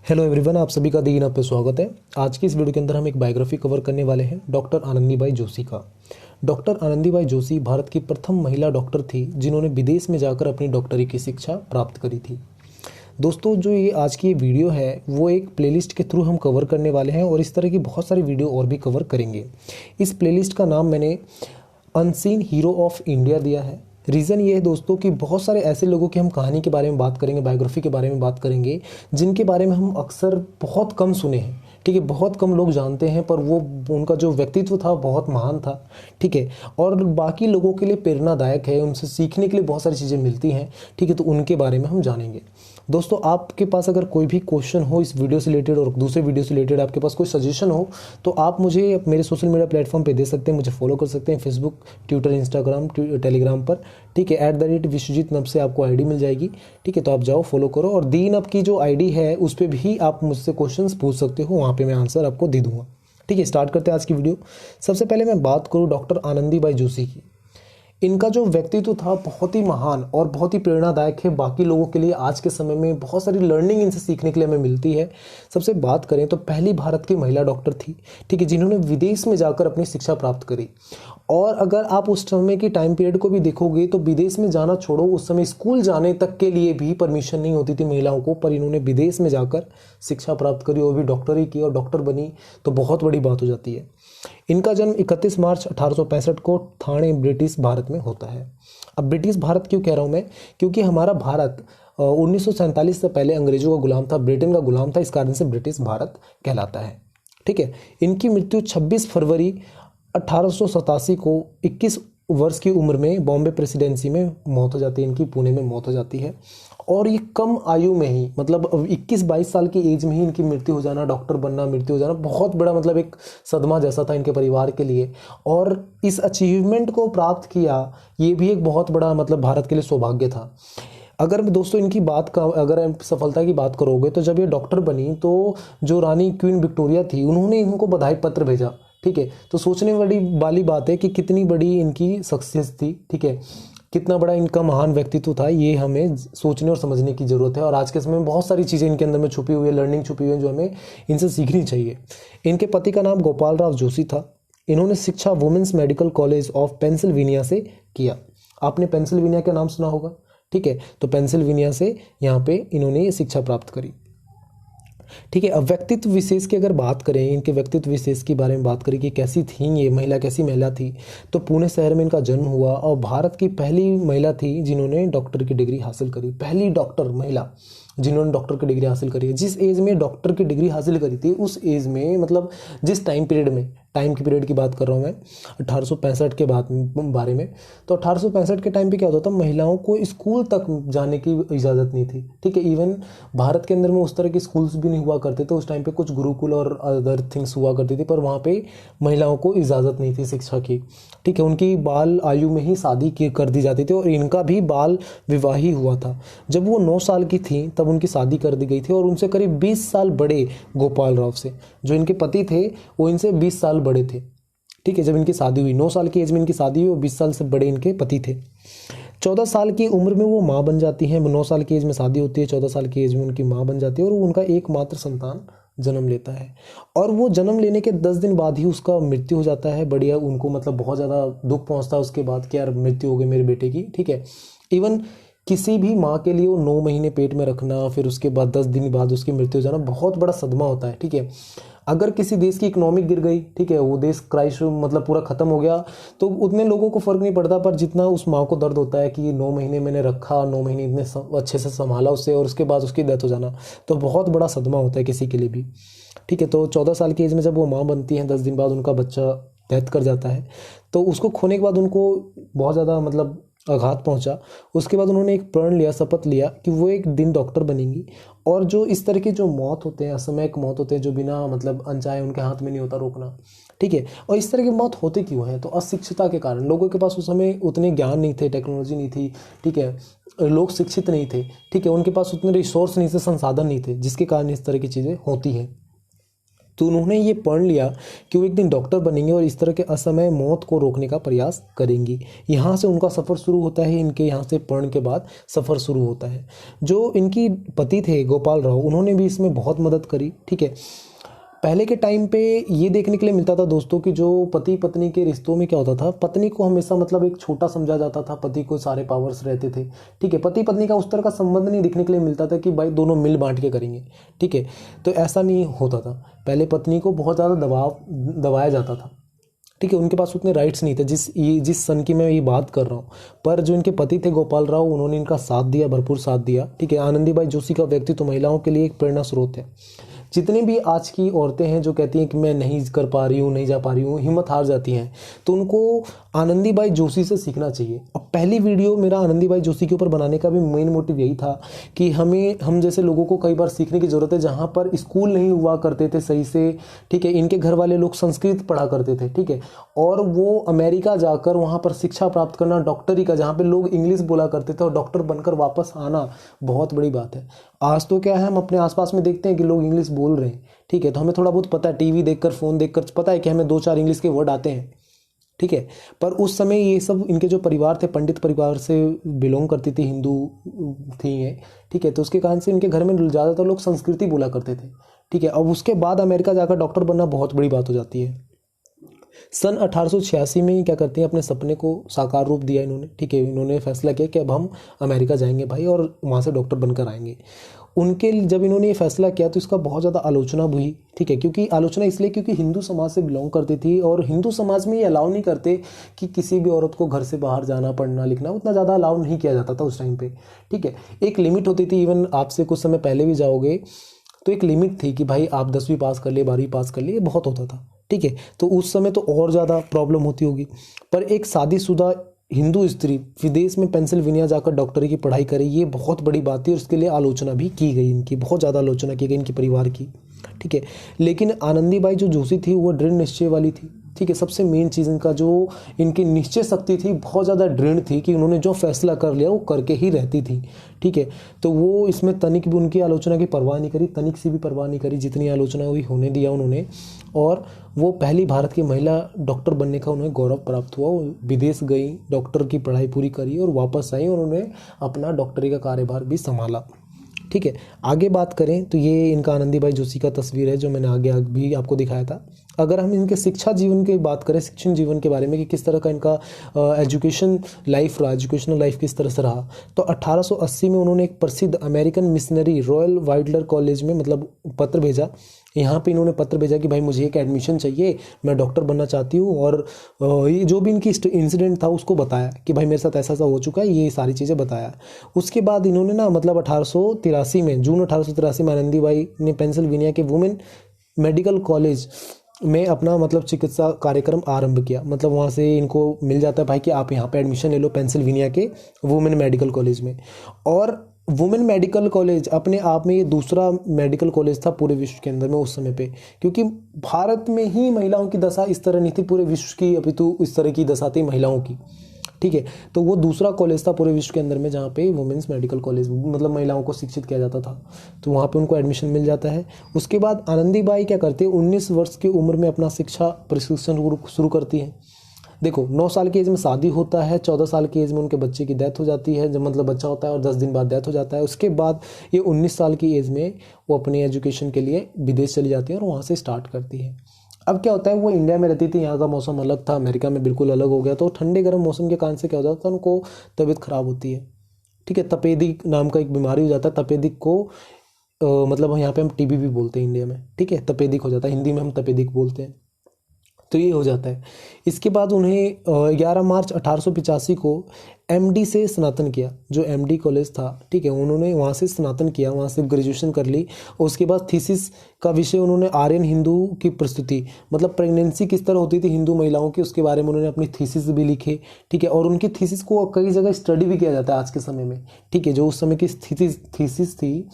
Hello everyone, आप सभी का दी इन पे स्वागत है। आज की इस वीडियो के अंदर हम एक बायोग्राफी कवर करने वाले हैं डॉक्टर आनंदीबाई जोशी का। डॉक्टर आनंदीबाई जोशी भारत की प्रथम महिला डॉक्टर थी जिन्होंने विदेश में जाकर अपनी डॉक्टरी की शिक्षा प्राप्त करी थी। दोस्तों, जो ये आज की ये वीडियो है वो एक प्लेलिस्ट के थ्रू हम कवर करने वाले हैं और इस तरह की बहुत सारी वीडियो और भी कवर करेंगे। इस प्लेलिस्ट का नाम मैंने अनसीन हीरो ऑफ इंडिया दिया है। रीज़न ये है दोस्तों कि बहुत सारे ऐसे लोगों की हम कहानी के बारे में बात करेंगे, बायोग्राफी के बारे में बात करेंगे, जिनके बारे में हम अक्सर बहुत कम सुने हैं। ठीक है, बहुत कम लोग जानते हैं, पर वो उनका जो व्यक्तित्व था बहुत महान था। ठीक है, और बाकी लोगों के लिए प्रेरणादायक है, उनसे सीखने के लिए बहुत सारी चीज़ें मिलती हैं। ठीक है, तो उनके बारे में हम जानेंगे। दोस्तों, आपके पास अगर कोई भी क्वेश्चन हो इस वीडियो से रिलेटेड और दूसरे वीडियो से रिलेटेड, आपके पास कोई सजेशन हो, तो आप मुझे मेरे सोशल मीडिया प्लेटफॉर्म पे दे सकते हैं। मुझे फॉलो कर सकते हैं फेसबुक, ट्विटर, इंस्टाग्राम, टेलीग्राम पर। ठीक है, @विश्वजीत नब से आपको आईडी मिल जाएगी। ठीक है, तो आप जाओ फॉलो करो, और दीन अप की जो आईडी है उस पर भी आप मुझसे क्वेश्चंस पूछ सकते हो, वहाँ पे मैं आंसर आपको दे दूंगा। ठीक है, स्टार्ट करते हैं आज की वीडियो। सबसे पहले मैं बात करूँ डॉक्टर आनंदीबाई जोशी की। इनका जो व्यक्तित्व था बहुत ही महान और बहुत ही प्रेरणादायक है बाकी लोगों के लिए। आज के समय में बहुत सारी लर्निंग इनसे सीखने के लिए हमें मिलती है। सबसे बात करें तो पहली भारत की महिला डॉक्टर थी, ठीक है, जिन्होंने विदेश में जाकर अपनी शिक्षा प्राप्त करी। और अगर आप उस समय की टाइम पीरियड को भी देखोगे तो विदेश में जाना छोड़ो, उस समय स्कूल जाने तक के लिए भी परमिशन नहीं होती थी महिलाओं को, पर इन्होंने विदेश में जाकर शिक्षा प्राप्त करी और भी डॉक्टरी की और डॉक्टर बनी, तो बहुत बड़ी बात हो जाती है। इनका जन्म 31 मार्च 1865 को ठाणे, ब्रिटिश भारत में होता है। अब ब्रिटिश भारत क्यों कह रहा हूँ मैं, क्योंकि हमारा भारत 1947 से पहले अंग्रेजों का गुलाम था, ब्रिटेन का गुलाम था, इस कारण से ब्रिटिश भारत कहलाता है। ठीक है, इनकी मृत्यु 26 फरवरी 1887 को 21 वर्ष की उम्र में बॉम्बे प्रेसिडेंसी में मौत हो जाती है, इनकी पुणे में मौत हो जाती है। और ये कम आयु में ही, मतलब 21-22 साल की एज में ही इनकी मृत्यु हो जाना, डॉक्टर बनना, मृत्यु हो जाना, बहुत बड़ा मतलब एक सदमा जैसा था इनके परिवार के लिए। और इस अचीवमेंट को प्राप्त किया, ये भी एक बहुत बड़ा मतलब भारत के लिए सौभाग्य था। अगर दोस्तों इनकी बात का, अगर सफलता की बात करोगे, तो जब ये डॉक्टर बनी तो जो रानी क्वीन विक्टोरिया थी उन्होंने इनको बधाई पत्र भेजा। ठीक है, तो सोचने वाली बात है कि कितनी बड़ी इनकी सक्सेस थी। ठीक है, कितना बड़ा इनका महान व्यक्तित्व था, ये हमें सोचने और समझने की जरूरत है। और आज के समय में बहुत सारी चीज़ें इनके अंदर में छुपी हुई है, लर्निंग छुपी हुई है, जो हमें इनसे सीखनी चाहिए। इनके पति का नाम गोपाल राव जोशी था। इन्होंने शिक्षा women's medical college of Pennsylvania से किया। आपने पेंसिल्वेनिया का नाम सुना होगा। ठीक है, तो पेंसिल्वेनिया से यहाँ पे इन्होंने ये शिक्षा प्राप्त करी। ठीक है, अब व्यक्तित्व विशेष की अगर बात करें, इनके व्यक्तित्व विशेष के बारे में बात करें कि कैसी थी ये महिला, कैसी महिला थी, तो पुणे शहर में इनका जन्म हुआ और भारत की पहली महिला थी जिन्होंने डॉक्टर की डिग्री हासिल करी। पहली डॉक्टर महिला जिन्होंने डॉक्टर की डिग्री हासिल करी है। जिस एज में डॉक्टर की डिग्री हासिल करी थी, उस एज में मतलब जिस टाइम पीरियड में, टाइम की पीरियड की बात कर रहा हूँ मैं 1865 के बारे में, तो 1865 के टाइम पे क्या होता था, महिलाओं को स्कूल तक जाने की इजाज़त नहीं थी। ठीक है, इवन भारत के अंदर में उस तरह के स्कूल्स भी नहीं हुआ करते थे उस टाइम पे, कुछ गुरुकुल और अदर थिंग्स हुआ करती थी, पर वहाँ पे महिलाओं को इजाज़त नहीं थी शिक्षा की। ठीक है, उनकी बाल आयु में ही शादी कर दी जाती थी और इनका भी बाल विवाह ही हुआ था। जब वो 9 साल की थी तब उनकी शादी कर दी गई थी, और उनसे करीब 20 साल बड़े गोपाल राव से, जो इनके पति थे, वो इनसे 20 साल बड़े थे। ठीक है, जब इनकी शादी हुई 9 साल की एज में इनकी शादी हुई और 20 साल से बड़े इनके पति थे। 14 साल की उम्र में वो माँ बन जाती हैं। 9 साल की एज में शादी होती है, 14 साल की एज में उनकी माँ बन जाती है, और वो उनका एकमात्र संतान जन्म लेता है। और वो जन्म लेने के 10 दिन बाद ही उसका मृत्यु हो जाता है। बढ़िया, उनको मतलब बहुत ज़्यादा दुख पहुंचता है उसके बाद कि यार मृत्यु हो गई मेरे बेटे की। ठीक है, इवन किसी भी माँ के लिए वो 9 महीने पेट में रखना, फिर उसके बाद 10 दिन बाद उसकी मृत्यु हो जाना बहुत बड़ा सदमा होता है। ठीक है, अगर किसी देश की इकोनॉमिक गिर गई, ठीक है, वो देश क्राइश मतलब पूरा खत्म हो गया, तो उतने लोगों को फर्क नहीं पड़ता, पर जितना उस माँ को दर्द होता है कि 9 महीने मैंने रखा, 9 महीने इतने अच्छे से संभाला उससे, और उसके बाद उसकी डेथ हो जाना, तो बहुत बड़ा सदमा होता है किसी के लिए भी। ठीक है, तो 14 साल की एज में जब वो माँ बनती हैं, 10 दिन बाद उनका बच्चा डेथ कर जाता है, तो उसको खोने के बाद उनको बहुत ज़्यादा मतलब आघात पहुंचा। उसके बाद उन्होंने एक प्रण लिया, शपथ लिया कि वो एक दिन डॉक्टर बनेंगी। और जो इस तरह के जो मौत होते हैं, असमयक मौत होते हैं, जो बिना मतलब अनचाहे उनके हाथ में नहीं होता रोकना। ठीक है, और इस तरह की मौत होते क्यों है, तो अशिक्षिता के कारण। लोगों के पास उस समय उतने ज्ञान नहीं थे, टेक्नोलॉजी नहीं थी। ठीक है, लोग शिक्षित नहीं थे। ठीक है, उनके पास उतने रिसोर्स नहीं थे, संसाधन नहीं थे, जिसके कारण इस तरह की चीज़ें होती हैं। तो उन्होंने ये पढ़ लिया कि वो एक दिन डॉक्टर बनेंगे और इस तरह के असमय मौत को रोकने का प्रयास करेंगी। यहाँ से उनका सफ़र शुरू होता है, इनके यहाँ से पढ़ने के बाद सफ़र शुरू होता है। जो इनकी पति थे गोपाल राव, उन्होंने भी इसमें बहुत मदद करी। ठीक है, पहले के टाइम पे ये देखने के लिए मिलता था दोस्तों कि जो पति पत्नी के रिश्तों में क्या होता था, पत्नी को हमेशा मतलब एक छोटा समझा जाता था, पति को सारे पावर्स रहते थे। ठीक है, पति पत्नी का उस तरह का संबंध नहीं दिखने के लिए मिलता था कि भाई दोनों मिल बांट के करेंगे। ठीक है, तो ऐसा नहीं होता था। पहले पत्नी को बहुत ज़्यादा दबाया जाता था। ठीक है, उनके पास उतने राइट्स नहीं थे, जिस सन की मैं ये बात कर रहा हूँ। पर जो इनके पति थे गोपाल राव, उन्होंने इनका साथ दिया, भरपूर साथ दिया। ठीक है, आनंदीबाई जोशी का व्यक्तित्व महिलाओं के लिए एक प्रेरणा स्रोत है। जितनी भी आज की औरतें हैं जो कहती हैं कि मैं नहीं कर पा रही हूँ, नहीं जा पा रही हूँ, हिम्मत हार जाती हैं, तो उनको आनंदीबाई जोशी से सीखना चाहिए। अब पहली वीडियो मेरा आनंदीबाई जोशी के ऊपर बनाने का भी मेन मोटिव यही था कि हम जैसे लोगों को कई बार सीखने की ज़रूरत है, जहाँ पर स्कूल नहीं हुआ करते थे सही से। ठीक है, इनके घर वाले लोग संस्कृत पढ़ा करते थे। ठीक है, और वो अमेरिका जाकर वहाँ पर शिक्षा प्राप्त करना डॉक्टरी का, जहाँ पे लोग इंग्लिश बोला करते थे, और डॉक्टर बनकर वापस आना बहुत बड़ी बात है। आज तो क्या है, हम अपने आसपास में देखते हैं कि लोग इंग्लिश बोल रहे हैं। ठीक है, तो हमें थोड़ा बहुत पता है, टीवी देखकर, फ़ोन देखकर पता है कि हमें 2-4 इंग्लिश के वर्ड आते हैं। ठीक है, पर उस समय ये सब, इनके जो परिवार थे, पंडित परिवार से बिलोंग करती थी, हिंदू थी ये। ठीक है, तो उसके कारण से इनके घर में ज़्यादातर लोग संस्कृति बोला करते थे। ठीक है, अब उसके बाद अमेरिका जाकर डॉक्टर बनना बहुत बड़ी बात हो जाती है। सन 1886 में ही क्या करती हैं, अपने सपने को साकार रूप दिया इन्होंने। ठीक है, इन्होंने फैसला किया कि अब हम अमेरिका जाएंगे भाई, और वहाँ से डॉक्टर बनकर आएंगे। उनके जब इन्होंने ये फैसला किया तो इसका बहुत ज़्यादा आलोचना भी हुई। ठीक है, क्योंकि आलोचना इसलिए क्योंकि हिंदू समाज से बिलोंग करती थी, और हिंदू समाज में ये अलाउ नहीं करते कि किसी भी औरत को घर से बाहर जाना, पढ़ना लिखना उतना ज़्यादा अलाउ नहीं किया जाता था उस टाइम पे। ठीक है, एक लिमिट होती थी। इवन आपसे कुछ समय पहले भी जाओगे तो एक लिमिट थी कि भाई आप 10वीं पास कर लिए, 12वीं पास कर लिए, बहुत होता था। ठीक है, तो उस समय तो और ज़्यादा प्रॉब्लम होती होगी। पर एक शादीशुदा हिंदू स्त्री विदेश में पेंसिल्वेनिया जाकर डॉक्टरी की पढ़ाई करे, ये बहुत बड़ी बात है, और उसके लिए आलोचना भी की गई, इनकी बहुत ज़्यादा आलोचना की गई, इनके परिवार की। ठीक है, लेकिन आनंदीबाई जो जोशी थी वो दृढ़ निश्चय वाली थी। ठीक है, सबसे मेन चीज़ इनका जो इनकी निश्चय शक्ति थी, बहुत ज़्यादा दृढ़ थी कि उन्होंने जो फैसला कर लिया वो करके ही रहती थी। ठीक है, तो वो इसमें तनिक भी उनकी आलोचना की परवाह नहीं करी, तनिक सी भी परवाह नहीं करी, जितनी आलोचना हुई होने दिया उन्होंने। और वो पहली भारत की महिला डॉक्टर बनने का उन्हें गौरव प्राप्त हुआ। वो विदेश गई, डॉक्टर की पढ़ाई पूरी करी और वापस आई, और उन्होंने अपना डॉक्टरी का कार्यभार भी संभाला। ठीक है, आगे बात करें तो ये इनका आनंदीबाई जोशी का तस्वीर है जो मैंने आगे भी आपको दिखाया था। अगर हम इनके शिक्षा जीवन की बात करें, शिक्षण जीवन के बारे में कि किस तरह का इनका एजुकेशनल लाइफ किस तरह से रहा, तो 1880 में उन्होंने एक प्रसिद्ध अमेरिकन मिशनरी रॉयल वाइडलर कॉलेज में मतलब पत्र भेजा। यहाँ पे इन्होंने पत्र भेजा कि भाई मुझे एक एडमिशन चाहिए, मैं डॉक्टर बनना चाहती हूँ, और ये जो भी इनकी इंसिडेंट था उसको बताया कि भाई मेरे साथ ऐसा ऐसा हो चुका है, ये सारी चीज़ें बताया। उसके बाद इन्होंने ना मतलब 1883 में, जून 1883 में आनंदीबाई ने पेंसिल्वेनिया के वुमेन मेडिकल कॉलेज में अपना मतलब चिकित्सा कार्यक्रम आरंभ किया। मतलब वहाँ से इनको मिल जाता है भाई कि आप यहाँ पे एडमिशन ले लो पेंसिल्वेनिया के वुमेन मेडिकल कॉलेज में। और वुमेन मेडिकल कॉलेज अपने आप में ये दूसरा मेडिकल कॉलेज था पूरे विश्व के अंदर में उस समय पे, क्योंकि भारत में ही महिलाओं की दशा इस तरह नहीं थी, पूरे विश्व की अभी तो इस तरह की दशा थी महिलाओं की। ठीक है, तो वो दूसरा कॉलेज था पूरे विश्व के अंदर में जहाँ पे वुमेन्स मेडिकल कॉलेज मतलब महिलाओं को शिक्षित किया जाता था, तो वहाँ पे उनको एडमिशन मिल जाता है। उसके बाद आनंदीबाई क्या करती है, 19 वर्ष की उम्र में अपना शिक्षा प्रशिक्षण शुरू करती है। देखो 9 साल की एज में शादी होता है, 14 साल की एज में उनके बच्चे की डेथ हो जाती है, जब मतलब बच्चा होता है और 10 दिन बाद डेथ हो जाता है। उसके बाद ये 19 साल की एज में वो अपनी एजुकेशन के लिए विदेश चली जाती है और वहाँ से स्टार्ट करती है। अब क्या होता है, वो इंडिया में रहती थी, यहाँ का मौसम अलग था, अमेरिका में बिल्कुल अलग हो गया, तो ठंडे गर्म मौसम के कारण से क्या होता था, उनको तबीयत खराब होती है। ठीक है, तपेदिक नाम का एक बीमारी हो जाता है। तपेदिक को मतलब यहाँ पे हम टीबी भी बोलते हैं इंडिया में। ठीक है, तपेदिक हो जाता है, हिंदी में हम तपेदिक बोलते हैं, तो ये हो जाता है। इसके बाद उन्हें 11 मार्च 1885 को एमडी से स्नातन किया, जो एमडी कॉलेज था। ठीक है, उन्होंने वहाँ से स्नातन किया, वहाँ से ग्रेजुएशन कर ली। और उसके बाद थीसिस का विषय उन्होंने आर्यन हिंदू की प्रस्तुति, मतलब प्रेगनेंसी किस तरह होती थी हिंदू महिलाओं की, उसके बारे में उन्होंने अपनी थीसिस भी लिखे। ठीक है, और उनकी थीसिस को कई जगह स्टडी भी किया जाता है आज के समय में। ठीक है, जो उस समय की थीसिस थी,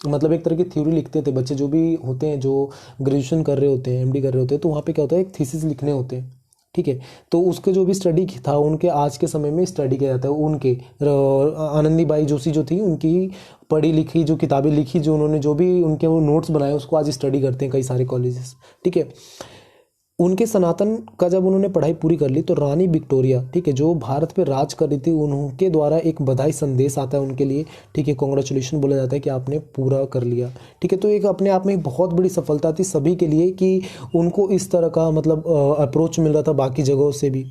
मतलब एक तरह की थ्योरी लिखते थे बच्चे जो भी होते हैं, जो ग्रेजुएशन कर रहे होते हैं, एमडी कर रहे होते हैं, तो वहाँ पे क्या होता है, एक थीसिस लिखने होते हैं। ठीक है। तो उसके जो भी स्टडी था उनके आज के समय में स्टडी किया जाता है। उनके आनंदीबाई जोशी जो थी उनकी पढ़ी लिखी जो किताबें लिखी, जो उन्होंने जो भी उनके वो नोट्स बनाए उसको आज स्टडी करते हैं कई सारे कॉलेजेस, ठीक है। उनके सनातन का जब उन्होंने पढ़ाई पूरी कर ली तो रानी विक्टोरिया, ठीक है, जो भारत पे राज कर रही थी, उनके द्वारा एक बधाई संदेश आता है उनके लिए, ठीक है, कॉन्ग्रेचुलेशन बोला जाता है कि आपने पूरा कर लिया, ठीक है। तो एक अपने आप में एक बहुत बड़ी सफलता थी सभी के लिए कि उनको इस तरह का मतलब अप्रोच मिल रहा था बाकी जगहों से भी,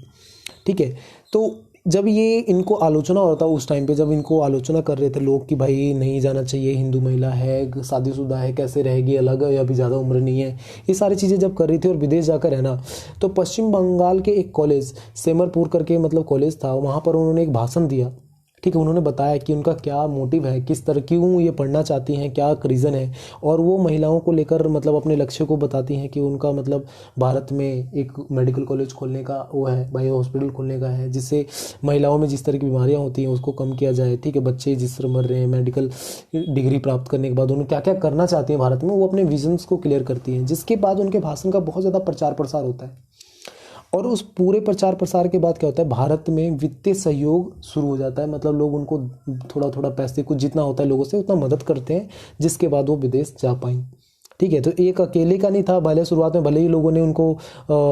ठीक है। तो जब ये इनको आलोचना हो रहा था उस टाइम पे, जब इनको आलोचना कर रहे थे लोग कि भाई नहीं जाना चाहिए, हिंदू महिला है, शादीशुदा है, कैसे रहेगी अलग, या अभी ज़्यादा उम्र नहीं है, ये सारी चीज़ें जब कर रही थी और विदेश जाकर रहना, तो पश्चिम बंगाल के एक कॉलेज सेमरपुर करके मतलब कॉलेज था, वहाँ पर उन्होंने एक भाषण दिया, ठीक है। उन्होंने बताया कि उनका क्या मोटिव है, किस तरह क्यों ये पढ़ना चाहती हैं, क्या रीज़न है, और वो महिलाओं को लेकर मतलब अपने लक्ष्य को बताती हैं कि उनका मतलब भारत में एक मेडिकल कॉलेज खोलने का वो है, बायो हॉस्पिटल खोलने का है, जिससे महिलाओं में जिस तरह की बीमारियां होती हैं उसको कम किया जाए, ठीक है। बच्चे जिस तरह मर रहे हैं, मेडिकल डिग्री प्राप्त करने के बाद उन्हें क्या क्या करना चाहती हैं भारत में, वो अपने विजन्स को क्लियर करती हैं, जिसके बाद उनके भाषण का बहुत ज़्यादा प्रचार प्रसार होता है। और उस पूरे प्रचार प्रसार के बाद क्या होता है, भारत में वित्तीय सहयोग शुरू हो जाता है, मतलब लोग उनको थोड़ा थोड़ा पैसे कुछ जितना होता है लोगों से उतना मदद करते हैं, जिसके बाद वो विदेश जा पाई, ठीक है। तो एक अकेले का नहीं था, भले शुरुआत में भले ही लोगों ने उनको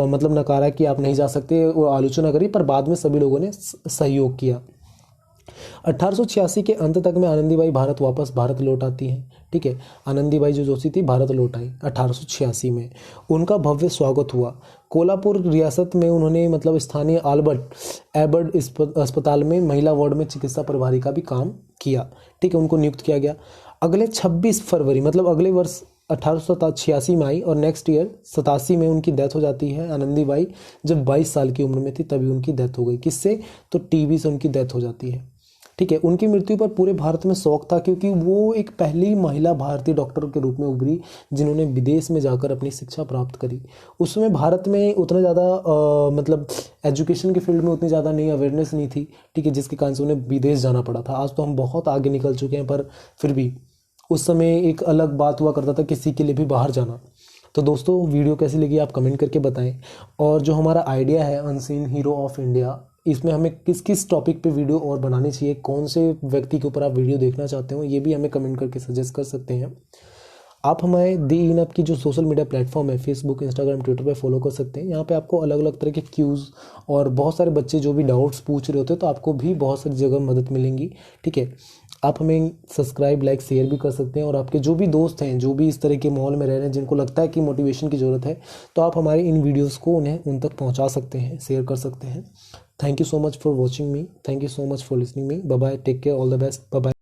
मतलब नकारा कि आप नहीं जा सकते, वो आलोचना करी, पर बाद में सभी लोगों ने सहयोग किया। 1886 के अंत तक में आनंदीबाई भारत लौट आती हैं, ठीक है। आनंदीबाई जो जोशी थी भारत लौट आई 1886 में। उनका भव्य स्वागत हुआ। कोल्हापुर रियासत में उन्होंने मतलब स्थानीय अल्बर्ट एबर्ड अस्पताल में महिला वार्ड में चिकित्सा प्रभारी का भी काम किया, ठीक है। उनको नियुक्त किया गया। अगले 26 फरवरी मतलब अगले वर्ष 1886 में आई, और नेक्स्ट ईयर 87 में उनकी डेथ हो जाती है। आनंदीबाई जब 22 साल की उम्र में थी तभी उनकी डेथ हो गई। किससे? तो टीबी से उनकी डेथ हो जाती है, ठीक है। उनकी मृत्यु पर पूरे भारत में शोक था, क्योंकि वो एक पहली महिला भारतीय डॉक्टर के रूप में उभरी जिन्होंने विदेश में जाकर अपनी शिक्षा प्राप्त करी। उस समय भारत में उतना ज़्यादा मतलब एजुकेशन के फील्ड में उतनी ज़्यादा नई अवेयरनेस नहीं थी, ठीक है, जिसके कारण से उन्हें विदेश जाना पड़ा था। आज तो हम बहुत आगे निकल चुके हैं, पर फिर भी उस समय एक अलग बात हुआ करता था किसी के लिए भी बाहर जाना। तो दोस्तों वीडियो कैसी लगी आप कमेंट करके बताएं, और जो हमारा आइडिया है अनसीन हीरो ऑफ इंडिया, इसमें हमें किस किस टॉपिक पे वीडियो और बनानी चाहिए, कौन से व्यक्ति के ऊपर आप वीडियो देखना चाहते हो, ये भी हमें कमेंट करके सजेस्ट कर सकते हैं। आप हमारे दी इन अप की जो सोशल मीडिया प्लेटफॉर्म है फेसबुक, इंस्टाग्राम, ट्विटर पे फॉलो कर सकते हैं। यहाँ पे आपको अलग अलग तरह के क्यूज़ और बहुत सारे बच्चे जो भी डाउट्स पूछ रहे होते हैं तो आपको भी बहुत सारी जगह मदद मिलेंगी, ठीक है। आप हमें सब्सक्राइब, लाइक, शेयर भी कर सकते हैं, और आपके जो भी दोस्त हैं जो भी इस तरह के माहौल में रह रहे हैं जिनको लगता है कि मोटिवेशन की ज़रूरत है, तो आप हमारे इन वीडियोज़ को उन तक पहुँचा सकते हैं, शेयर कर सकते हैं। Thank you so much for watching me, thank you so much for listening me, bye bye, take care, all the best, bye bye.